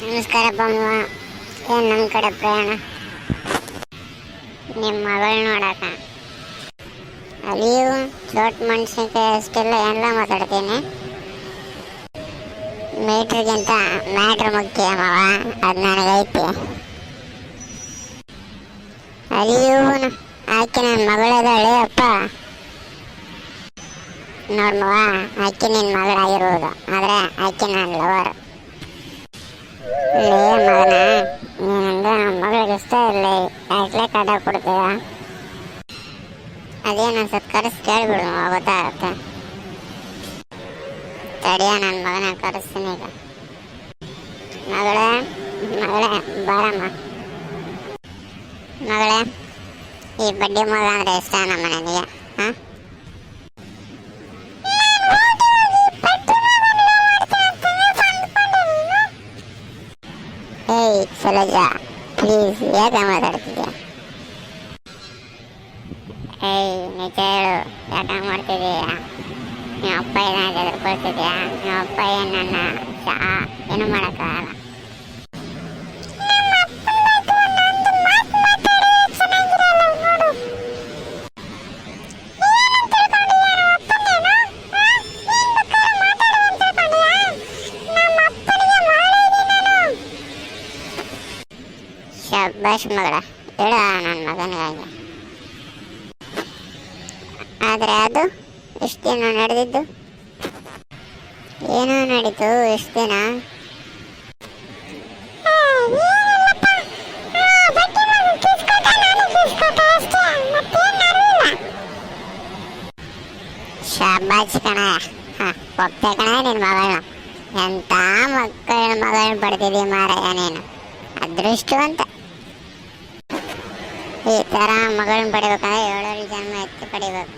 ನಮಸ್ಕಾರ ಬಂದ್ವ. ಏನು ನಮ್ಮ ಕಡೆ ಪ್ರಯಾಣ? ನಿಮ್ಮ ಮಗಳು ನೋಡಕ ಅಲ್ಲಿಯೂ ಚೋಟ್ ಮೆಣಸಿನ್ಕಾಯಿ ಅಷ್ಟೆಲ್ಲ ಎಲ್ಲ ಮಾತಾಡ್ತೀನಿ. ಮೀಟ್ರಿಗಿಂತ ಮ್ಯಾಟ್ರ್ ಮುಖ್ಯ ಮಾವ, ಅದು ನನಗೈತಿ. ಅಲ್ಲಿಯೂ ಆಕೆ ನನ್ನ ಮಗಳದಾಳೆ ಅಪ್ಪ. ನೋಡ್ಮವ, ಆಕೆ ನಿನ್ನ ಮಗಳಾಗಿರ್ಬೋದು, ಆದರೆ ಆಕೆ ನನ್ನ ಲವರ್. ಲೇ ಮಗನ, ನೀನಂದ್ರೆ ನಮ್ಮ ಮಗಳಿಗೆ ಇಷ್ಟ ಇಲ್ಲ, ಯಾಕೆ ಕಾಟ ಕೊಡ್ತೀಯ? ಅದೇನು ಅನ್ಸತ್ ಕರೆಸಿ ಕೇಳಿಬಿಡು, ಗೊತ್ತಾಗತ್ತೆ. ತಡಿಯ, ನನ್ನ ಮಗನ ಕರೆಸ್ತೀನಿ ಈಗ. ಮಗಳೇ ಮಗಳೇ ಬಾರಮ್ಮ. ಮಗಳೇ, ಈ ಬಡ್ಡಿ ಮಗ ಅಂದರೆ ಇಷ್ಟ ನಮ್ಮ ನನಗೆ. ಹಾಂ, ಏಯ್ ಸಲಜ, ಪ್ಲೀಸ್ ಯಾಕೆ ಮಾತಾಡ್ತಿದ್ಯಾ? ಏಯ್ ನಿಜ ಹೇಳು, ಯಾಕೆ ಮಾಡ್ತಿದ್ದೀಯಾ? ನಿಮ್ಮ ಅಪ್ಪ ಏನಾದ್ರು ಎದುರ್ಕೊಳ್ತಿದ್ಯಾ? ನಿಮ್ಮ ಅಪ್ಪ ಏನು ನನ್ನ ಏನು ಮಾಡೋಕ್ಕಾಗಲ್ಲ. ಶಬ್ಬಾಷ್ ಮಗಳ, ಹೇಳ ನನ್ನ ಮಗನಿಗಾಗಿ. ಆದರೆ ಅದು ಎಷ್ಟು ದಿನ ನಡೆದಿದ್ದು? ಏನೋ ನಡೀತು ಎಷ್ಟು ದಿನ? ಶಬ್ಬಾಷ್ ಕಣ, ಒಪ್ತೆ ಕಣ ನಿನ್ನ ಮಗಳನ್ನ. ಎಂಥ ಮಗಳನ್ನ ಪಡ್ತಿದ್ದೀವಿ ಮಾರಾಯ ನೀನು, ಅದೃಷ್ಟವಂತ. ಈ ಥರ ಮಗಳನ್ನ ಪಡಿಬೇಕಂದ್ರೆ 7 ಜನ್ಮ ಎತ್ತಿ ಪಡಿಬೇಕು.